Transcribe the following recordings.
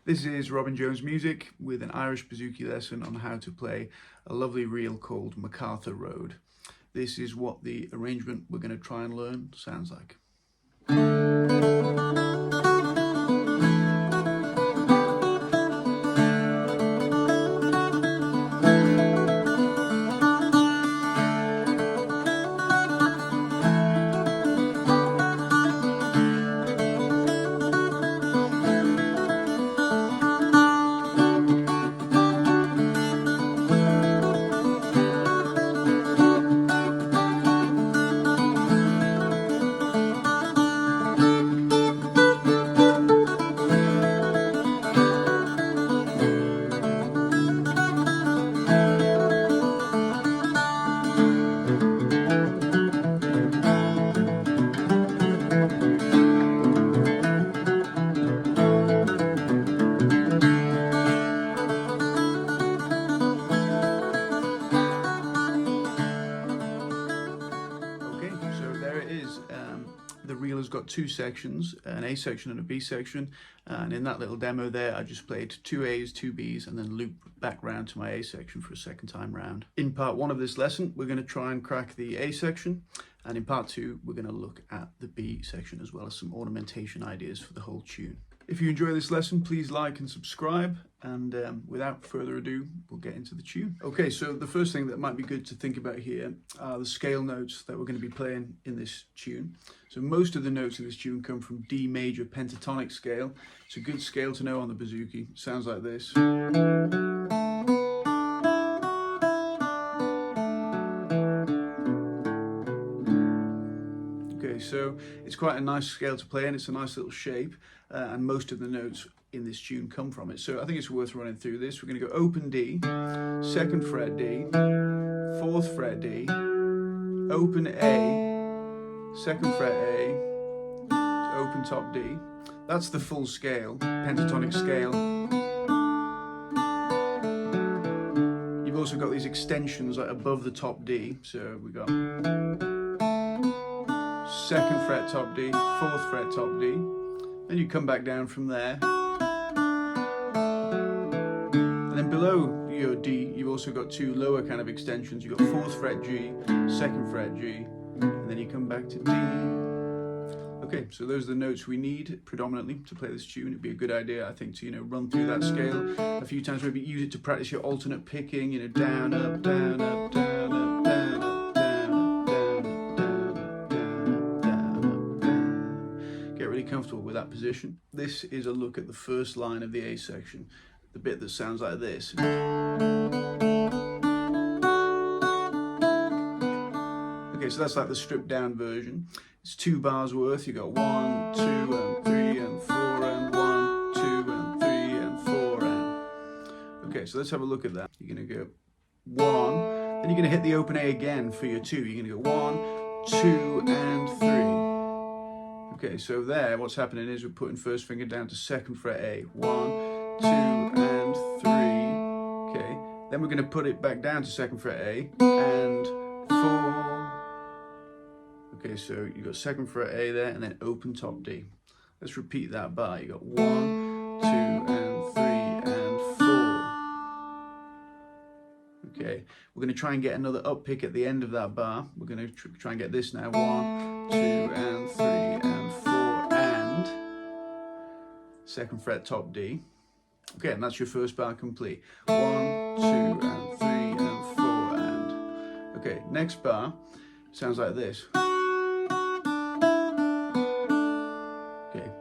This is Robin Jones Music with an Irish bouzouki lesson on how to play a lovely reel called MacArthur Road. This is what the arrangement we're going to try and learn sounds like. The reel has got two sections, an A section and a B section, and in that little demo there I just played two A's, two B's, and then loop back round to my A section for a second time round. In part one of this lesson we're going to try and crack the A section, and in part two we're going to look at the B section as well as some ornamentation ideas for the whole tune. If you enjoy this lesson, please like and subscribe, and without further ado, we'll get into the tune. Okay, so the first thing that might be good to think about here are the scale notes that we're going to be playing in this tune. So most of the notes in this tune come from D major pentatonic scale. It's a good scale to know on the bouzouki. It sounds like this. Okay, so it's quite a nice scale to play in. It's a nice little shape, and most of the notes in this tune come from it. So I think it's worth running through this. We're going to go open D, 2nd fret D, 4th fret D, open A, 2nd fret A, open top D. That's the full scale, pentatonic scale. You've also got these extensions like above the top D. So we got 2nd fret top D, 4th fret top D. Then you come back down from there. And then below your D, you've also got two lower kind of extensions. You've got 4th fret G, 2nd fret G, and then you come back to D. Okay, so those are the notes we need predominantly to play this tune. It'd be a good idea, I think, to run through that scale a few times. Maybe use it to practice your alternate picking. Down, up, down, up, down, up, down, up, down, up, down, up, down, up, down, up, down, up, down. Get really comfortable with that position. This is a look at the first line of the A section, the bit that sounds like this. Okay, so that's like the stripped down version. It's 2 bars worth. You got 1, 2, and 3, and 4, and 1, 2, and 3, and 4, and... Okay, so let's have a look at that. You're gonna go 1, then you're gonna hit the open A again for your 2. You're gonna go 1, 2, and 3. Okay, so there, what's happening is we're putting first finger down to 2nd fret A. 1, 2, and 3. Okay, then we're gonna put it back down to 2nd fret A, and 4. Okay, so you got 2nd fret A there, and then open top D. Let's repeat that bar. You got 1, 2, and 3, and 4. Okay, we're going to try and get another up pick at the end of that bar. We're going to try and get this now. 1, 2, and 3, and 4, and 2nd fret top D. Okay, and that's your first bar complete. 1, 2, and 3, and 4, and... Okay, next bar sounds like this.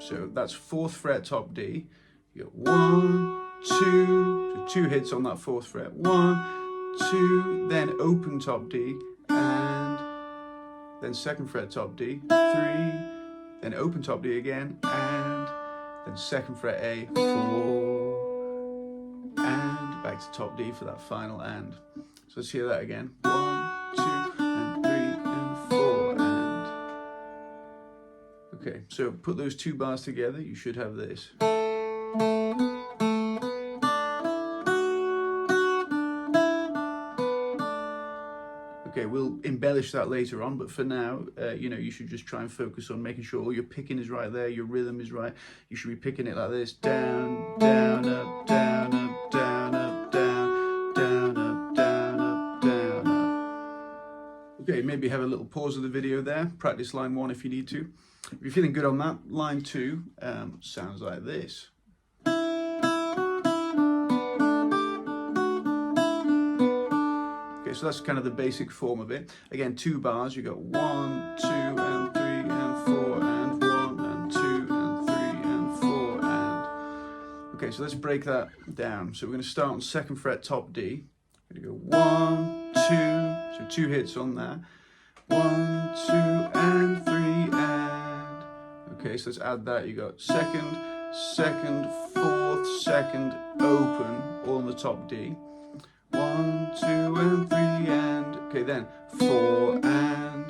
So that's 4th fret top D. You got 1, 2, so 2 hits on that 4th fret. 1, 2, then open top D, and then 2nd fret top D, 3, then open top D again, and then 2nd fret A, 4, and back to top D for that final and. So let's hear that again. 1, 2, and 3, and 4, and. Okay, so put those 2 bars together, you should have this. Okay, we'll embellish that later on, but for now, you should just try and focus on making sure all your picking is right there, your rhythm is right. You should be picking it like this, down, down, maybe have a little pause of the video there, practice line 1 if you need to. If you're feeling good on that, line 2 sounds like this. Okay, so that's kind of the basic form of it. Again, 2 bars, you got 1, 2, and 3, and 4, and 1, and 2, and 3, and 4, and... Okay, so let's break that down. So we're going to start on 2nd fret, top D. We're going to go 1, 2, so 2 hits on that. 1, 2, and 3, and... Okay, so let's add that. You got 2nd, 2nd, 4th, 2nd, open, all on the top D. 1, 2, and 3, and... Okay, then 4, and...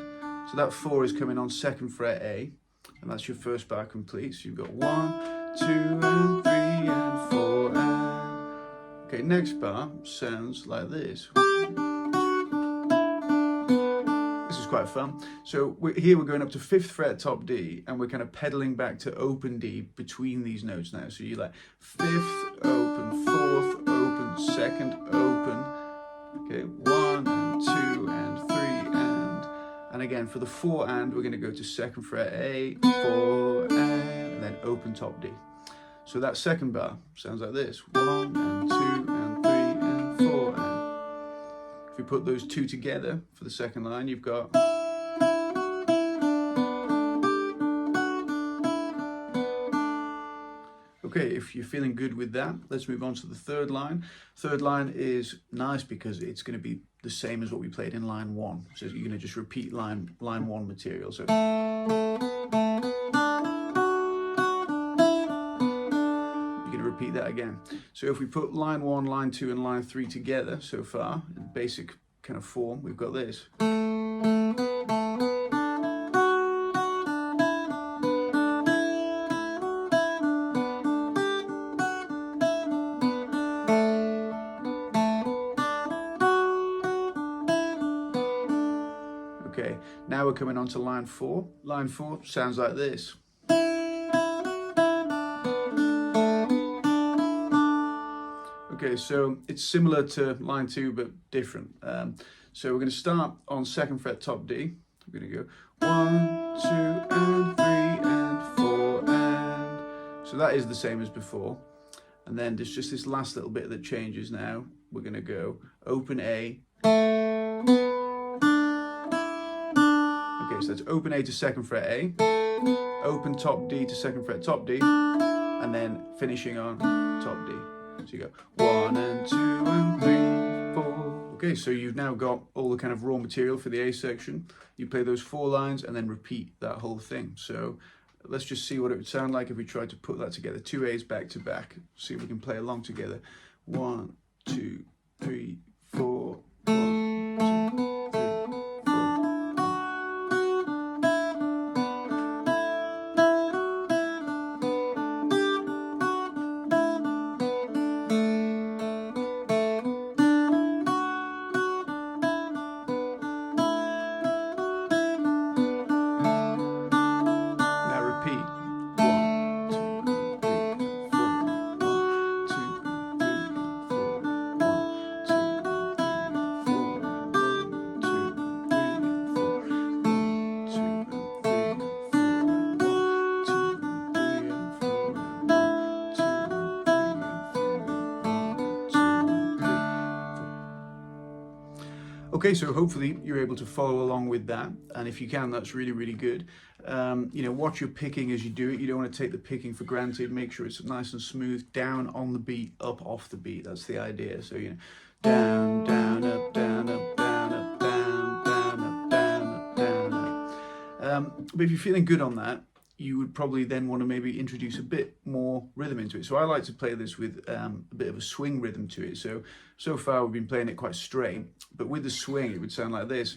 So that 4 is coming on 2nd fret A, and that's your first bar complete. So you've got 1, 2, and 3, and 4, and... Okay, next bar sounds like this. This is quite fun. So here we're going up to 5th fret, top D, and we're kind of pedaling back to open D between these notes now. So you're like 5th, open, 4th, open, 2nd, open. Okay, 1, and 2, and 3, and again for the 4 and, we're going to go to 2nd fret A, 4, and then open top D. So that second bar sounds like this: 1, and 2, and 3, and 4, and... If we put those 2 together for the second line, you've got... Okay, if you're feeling good with that, let's move on to the third line. Third line is nice because it's going to be the same as what we played in line 1. So you're going to just repeat line 1 material. So you're going to repeat that again. So if we put line 1, line 2, and line 3 together so far, in basic kind of form, we've got this. Okay, now we're coming on to line 4. Line 4 sounds like this. Okay, so it's similar to line 2 but different. So we're going to start on 2nd fret, top D. We're going to go 1, 2, and 3, and 4, and... So that is the same as before. And then there's just this last little bit that changes now. We're going to go open A. Okay, so that's open A to 2nd fret A, open top D to 2nd fret, top D, and then finishing on top D. So you go 1, and 2, and 3, 4. Okay, so you've now got all the kind of raw material for the A section. You play those 4 lines and then repeat that whole thing. So let's just see what it would sound like if we tried to put that together. 2 A's back to back. See if we can play along together. 1, 2, 3, 4. 1, 2, 3, 4. Okay, so hopefully you're able to follow along with that, and if you can, that's really, really good. You know, watch your picking as you do it. You don't want to take the picking for granted. Make sure it's nice and smooth, down on the beat, up off the beat. That's the idea. So, you know, down, down, up, down, up, down, up, down, down, up, down, up, down, up. But if you're feeling good on that, you would probably then want to maybe introduce a bit more rhythm into it. So I like to play this with a bit of a swing rhythm to it. So far we've been playing it quite straight, but with the swing it would sound like this.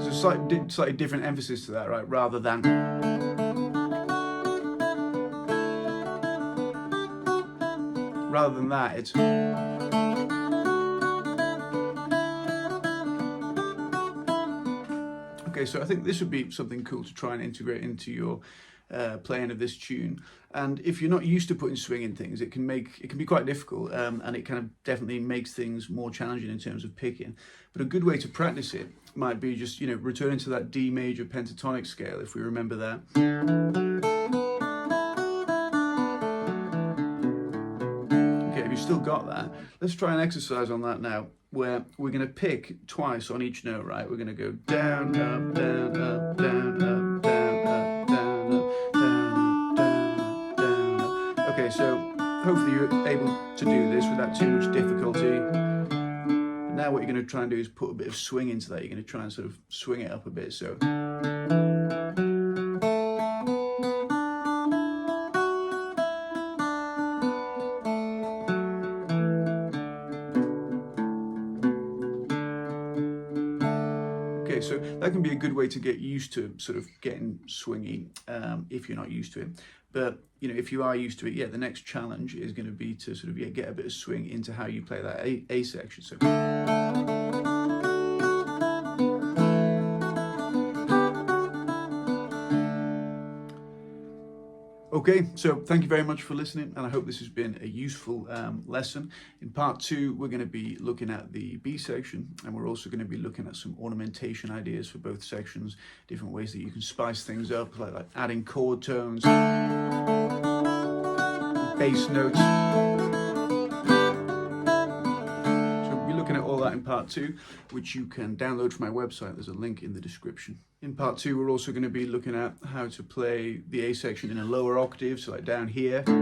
So slightly different emphasis to that, right? Rather than that, it's... Okay, so I think this would be something cool to try and integrate into your playing of this tune. And if you're not used to putting swing in things, it can be quite difficult, and it kind of definitely makes things more challenging in terms of picking. But a good way to practice it might be just, returning to that D major pentatonic scale, if we remember that. Okay, if you've still got that, let's try an exercise on that now, where we're going to pick twice on each note, right? We're going to go down, up, down, up, down, up, down, up, down, up, down, up, down, up. Okay, so hopefully you're able to do this without too much difficulty. Now what you're going to try and do is put a bit of swing into that. You're going to try and sort of swing it up a bit. So. Okay, so that can be a good way to get used to sort of getting swingy if you're not used to it. But if you are used to it, the next challenge is going to be to sort of get a bit of swing into how you play that A section. So. Okay, so thank you very much for listening, and I hope this has been a useful lesson. In part 2, we're going to be looking at the B section, and we're also going to be looking at some ornamentation ideas for both sections, different ways that you can spice things up, like adding chord tones, bass notes. So we'll be looking at all that in part 2, which you can download from my website. There's a link in the description. In part 2, we're also going to be looking at how to play the A section in a lower octave, so like down here. So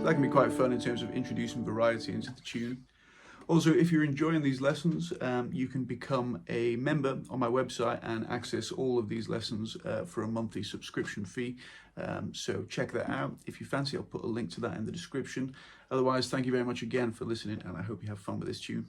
that can be quite fun in terms of introducing variety into the tune. Also, if you're enjoying these lessons, you can become a member on my website and access all of these lessons for a monthly subscription fee. So check that out. If you fancy, I'll put a link to that in the description. Otherwise, thank you very much again for listening, and I hope you have fun with this tune.